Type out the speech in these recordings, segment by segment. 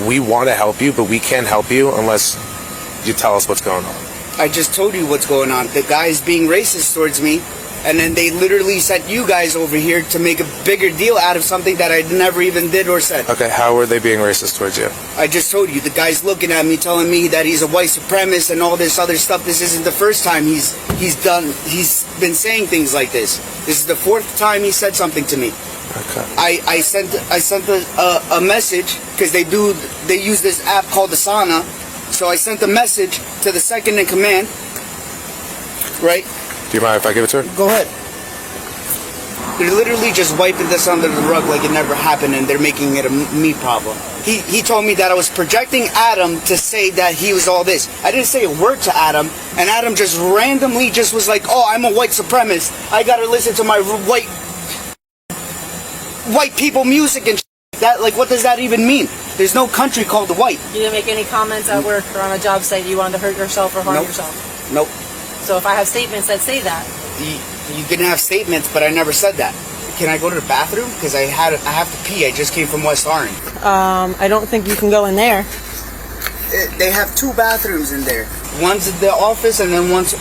We want to help you, but we can't help you unless you tell us what's going on. I just told you what's going on. The guy's being racist towards me, and then they literally sent you guys over here to make a bigger deal out of something that I never even did or said. Okay, how are they being racist towards you? I just told you. The guy's looking at me, telling me that he's a white supremacist and all this other stuff. This isn't the first time he's been saying things like this. This is the fourth time he said something to me. Okay. I sent a message because they use this app called Asana. So I sent a message to the second in command. Right? Do you mind if I give it to her? Go ahead. They're literally just wiping this under the rug like it never happened, and they're making it a me problem. He told me that I was projecting Adam to say that he was all this. I didn't say a word to Adam, and Adam just randomly just was like, "Oh, I'm a white supremacist. I gotta listen to my white people music and that." Like, what does that even mean? There's no country called the white. You didn't make any comments at work or on a job site you wanted to hurt yourself or harm yourself? Nope. So if I have statements that say that. You can have statements, but I never said that. Can I go to the bathroom? Because I have to pee. I just came from West Orange. I don't think you can go in there. They have two bathrooms in there. One's in the office and then one's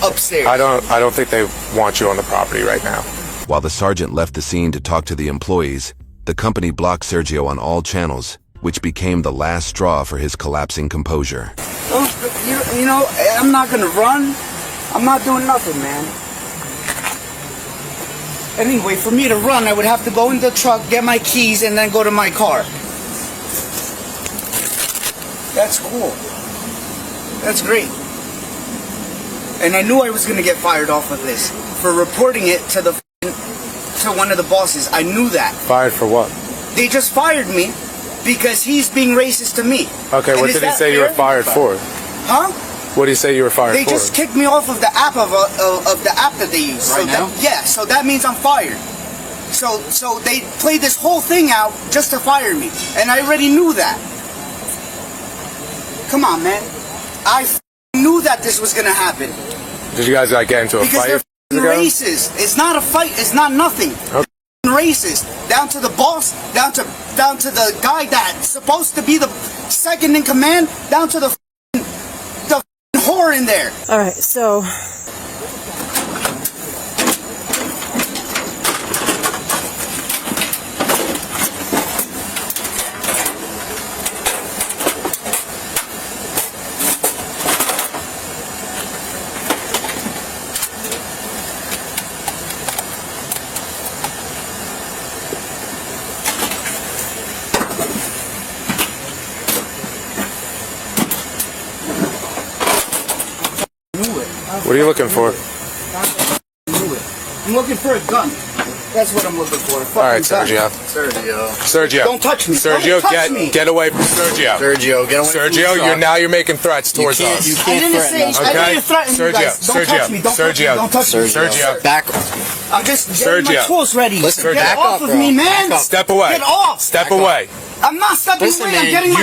upstairs. I don't think they want you on the property right now. While the sergeant left the scene to talk to the employees, the company blocked Sergio on all channels, which became the last straw for his collapsing composure. Oh, you know, I'm not gonna run. I'm not doing nothing, man. Anyway, for me to run, I would have to go in the truck, get my keys, and then go to my car. That's cool. That's great. And I knew I was gonna get fired off of this for reporting it to one of the bosses. I knew that. Fired for what? They just fired me because he's being racist to me. Okay, what did he say you were fired for? Huh? What did he say you were fired for? They just kicked me off of the app of the app that they use. Right now? So that means I'm fired. So they played this whole thing out just to fire me, and I already knew that. Come on, man. I knew that this was gonna happen. Did you guys get into a fight? Because they're racist. It's not a fight. It's not nothing. Okay. They're racist. Down to the boss. Down to the guy that's supposed to be the second in command. Down to the whore in there. All right, so What are you looking for? I'm looking for a gun. That's what I'm looking for. All right, Sergio. Sergio. Don't touch me. Sergio, Don't touch me. get away from Sergio. Sergio, get away from the Sergio, truck. you're making threats towards us. You I can't didn't threaten say. us. I didn't threaten you guys. Don't touch me. Don't touch me. Don't touch me. Sergio. Back. I'm just getting my tools ready. Listen, Get back off up, of me, bro. man. Back up. Step away. Get off. Step away. I'm not stepping Listen, away. I'm man, getting my.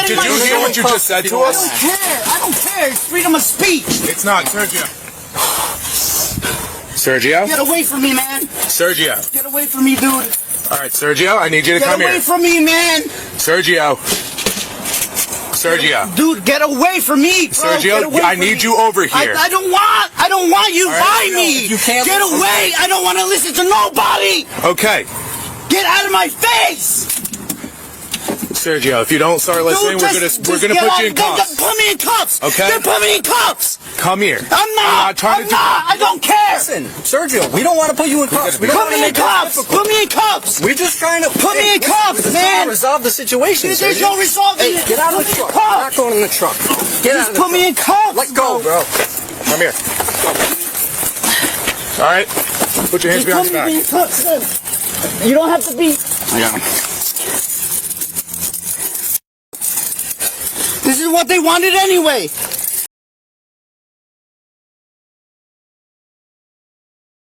Did you hear what you just said to I us? don't care. I don't care. It's freedom of speech. It's not, Sergio. Sergio? Get away from me, man. Sergio. Get away from me, dude. All right, Sergio, I need you to Get come away here. from me, man. Sergio. Sergio. Dude, get away from me, bro. Sergio, I need you over here. I don't want you by me. You can't Get away. I don't want to listen to nobody. Okay. Get out of my face. Sergio, if you don't start listening, Dude, we're gonna put you in cuffs. Put me in cuffs. Okay. Then put me in cuffs. Come here. I'm not trying to. I don't care. Listen, Sergio, we don't want to put you in cuffs. We don't Put want to me in make it cuffs. difficult. Put me in cuffs. We're just trying to Put me in cuffs, we're just man. trying to resolve the situation. There's Sergio. no resolving Hey, it. get out of the truck. We're not going in the truck. Get out of the Put me in cuffs. Let go, bro. Come here. All right. Put your hands behind your Put me in back. cuffs, then. You don't have to be. I got him. This is what they wanted anyway.